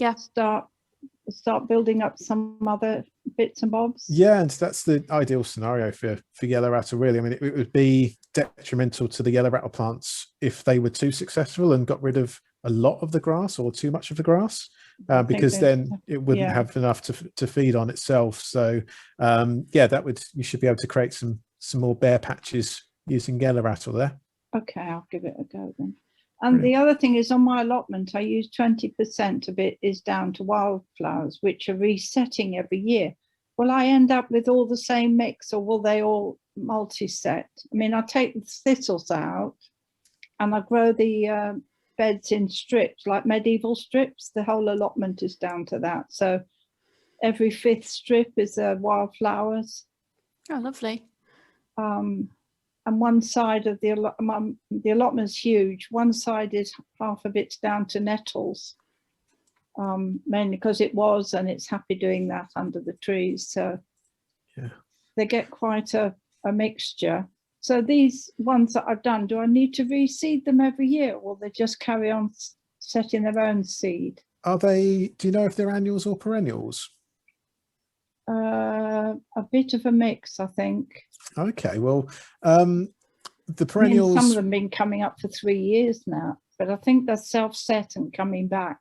start building up some other bits and bobs. Yeah, and that's the ideal scenario for yellow rattle, really. I mean, it would be detrimental to the yellow rattle plants if they were too successful and got rid of a lot of the grass or too much of the grass, because then it wouldn't have enough to feed on itself. So you should be able to create some more bare patches using yellow rattle there. Okay, I'll give it a go then. And the other thing is, on my allotment, I use 20% of it is down to wildflowers, which are resetting every year. Will I end up with all the same mix, or will they all multi-set? I mean, I take the thistles out and I grow the beds in strips, like medieval strips. The whole allotment is down to that. So every 5th strip is wildflowers. Oh, lovely. And one side of the allotment is huge. One side is half of it's down to nettles, mainly because and it's happy doing that under the trees. So they get quite a mixture. So these ones that I've done, do I need to reseed them every year, or they just carry on setting their own seed? Do you know if they're annuals or perennials? A bit of a mix, I think. Okay, well, the perennials, some of them have been coming up for 3 years now, but I think they're self-set and coming back.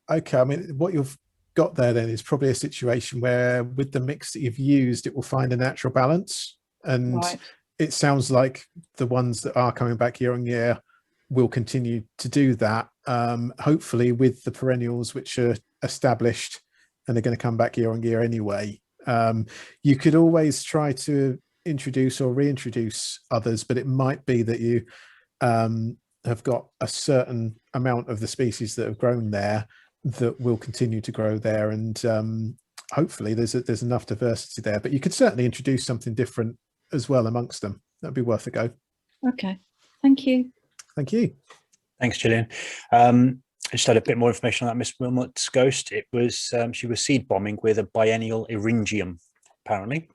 Okay, I mean, what you've got there then is probably a situation where with the mix that you've used, it will find a natural balance. And it sounds like the ones that are coming back year on year will continue to do that, hopefully with the perennials, which are established and they're going to come back year on year anyway. You could always try to introduce or reintroduce others, but it might be that you have got a certain amount of the species that have grown there that will continue to grow there, and hopefully there's enough diversity there. But you could certainly introduce something different as well amongst them. That'd be worth a go. Okay, thank you. Thank you. Thanks, Gillian. I just had a bit more information on that Miss Wilmot's ghost. It was she was seed bombing with a biennial eryngium, apparently.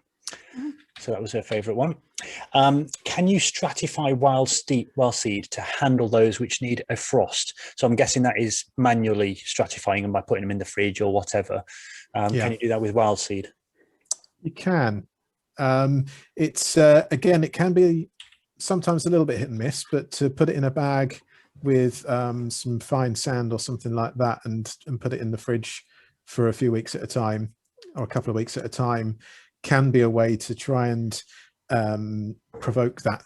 So that was her favourite one. Can you stratify wild seed to handle those which need a frost? So I'm guessing that is manually stratifying them by putting them in the fridge or whatever. Can you do that with wild seed? You can. It's again, it can be sometimes a little bit hit and miss, but to put it in a bag with some fine sand or something like that and put it in the fridge for a few weeks at a time or a couple of weeks at a time can be a way to try and provoke that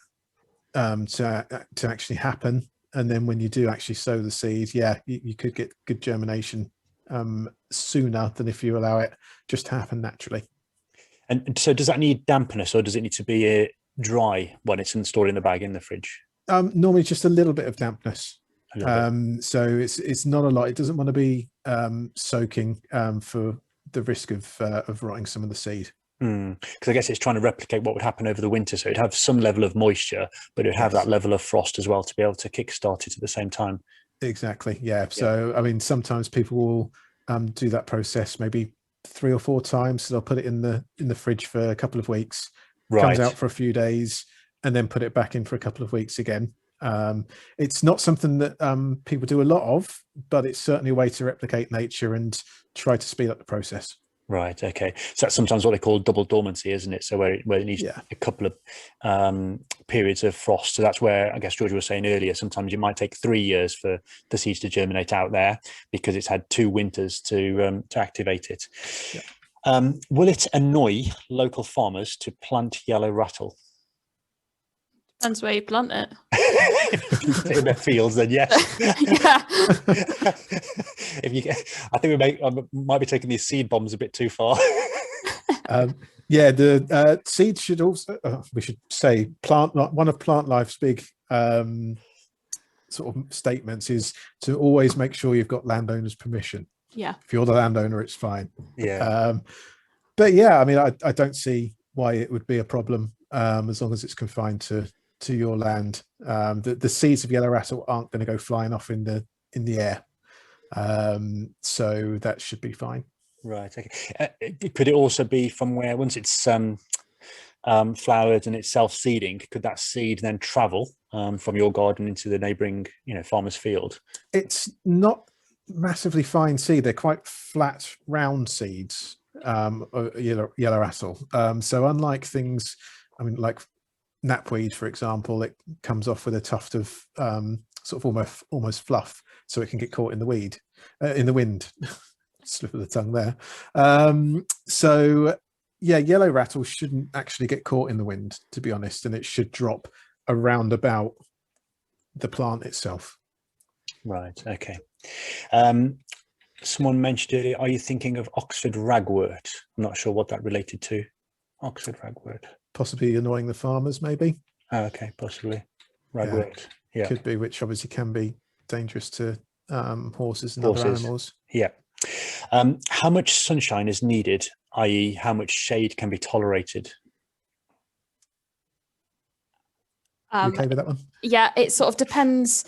to actually happen. And then when you do actually sow the seed, yeah, you could get good germination sooner than if you allow it just to happen naturally. And so does that need dampness, or does it need to be dry when it's installed in the bag in the fridge? Normally just a little bit of dampness. So it's not a lot. It doesn't want to be soaking for the risk of rotting some of the seed. Because I guess it's trying to replicate what would happen over the winter. So it'd have some level of moisture, but it'd have that level of frost as well to be able to kickstart it at the same time. Exactly. Yeah. So, I mean, sometimes people will do that process maybe 3 or 4 times. So they'll put it in the fridge for a couple of weeks, comes out for a few days, and then put it back in for a couple of weeks again. It's not something that people do a lot of, but it's certainly a way to replicate nature and try to speed up the process. Right. Okay. So that's sometimes what they call double dormancy, isn't it? So where it needs a couple of periods of frost. So that's where I guess Georgia was saying earlier, sometimes it might take 3 years for the seeds to germinate out there because it's had 2 winters to activate it. Yeah. Will it annoy local farmers to plant yellow rattle? Depends where you plant it. In their fields, then yes. I think we might be taking these seed bombs a bit too far. Yeah, the seeds should also, we should say, one of Plant Life's big sort of statements is to always make sure you've got landowners' permission. Yeah. If you're the landowner, it's fine. Yeah. But yeah, I mean, I don't see why it would be a problem as long as it's confined to your land. The seeds of yellow rattle aren't going to go flying off in the air, so that should be fine. Right. Okay. Could it also be from where once it's flowered and it's self-seeding? Could that seed then travel from your garden into the neighbouring, farmer's field? It's not massively fine seed. They're quite flat, round seeds. Yellow rattle. So unlike things, I mean, like knapweed, for example, it comes off with a tuft of sort of almost fluff, so it can get caught in the wind. Slip of the tongue there. So yeah, yellow rattle shouldn't actually get caught in the wind, to be honest, and it should drop around about the plant itself. Right. Okay. Someone mentioned earlier, are you thinking of Oxford ragwort? I'm not sure what that related to. Oxford ragwort. Possibly annoying the farmers, maybe. Oh, okay, possibly. Ragwort. Yeah. Could be, which obviously can be dangerous to horses and other animals. Yeah. How much sunshine is needed, i.e. how much shade can be tolerated? You okay with that one? Yeah, it sort of depends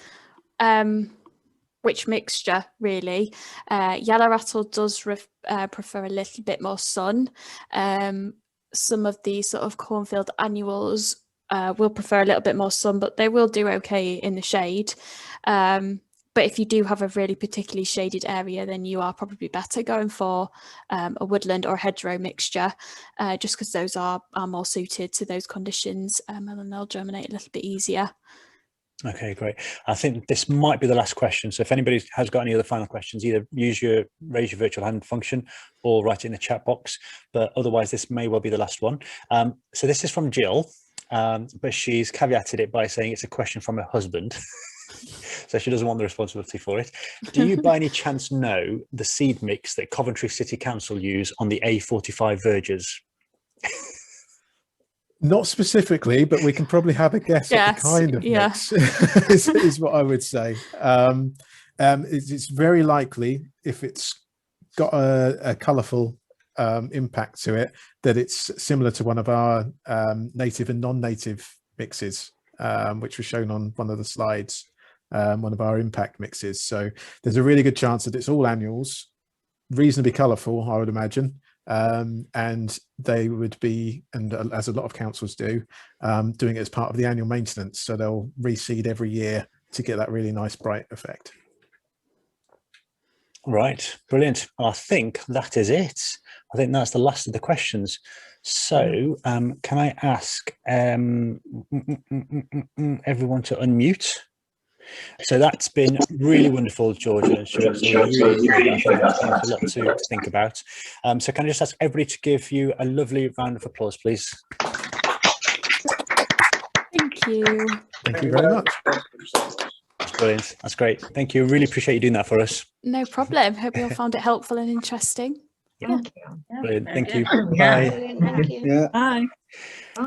which mixture, really. Yellow rattle does prefer a little bit more sun. Some of the sort of cornfield annuals will prefer a little bit more sun, but they will do okay in the shade. But if you do have a really particularly shaded area, then you are probably better going for a woodland or a hedgerow mixture, just because those are more suited to those conditions, and then they'll germinate a little bit easier. Okay, great. I think this might be the last question. So if anybody has got any other final questions, either raise your virtual hand function or write it in the chat box. But otherwise, this may well be the last one. So this is from Jill, but she's caveated it by saying it's a question from her husband. So she doesn't want the responsibility for it. Do you by any chance know the seed mix that Coventry City Council use on the A45 verges? Not specifically, but we can probably have a guess at the kind of mix, is what I would say. It's very likely, if it's got a colourful impact to it, that it's similar to one of our native and non-native mixes, which was shown on one of the slides, one of our impact mixes. So there's a really good chance that it's all annuals, reasonably colourful, I would imagine. And they would be, and as a lot of councils do, doing it as part of the annual maintenance. So they'll reseed every year to get that really nice bright effect. Right, brilliant. I think that is it. I think that's the last of the questions. So can I ask everyone to unmute? So that's been really wonderful, Georgia and Stuart. So we really enjoyed that. I think that's given us a lot to think about. So can I just ask everybody to give you a lovely round of applause, please? Thank you. Thank you very much. That's brilliant. That's great. Thank you. Really appreciate you doing that for us. No problem. Hope you all found it helpful and interesting. Yeah. Brilliant. Thank you. Yeah. Bye. Thank you. Yeah. Bye.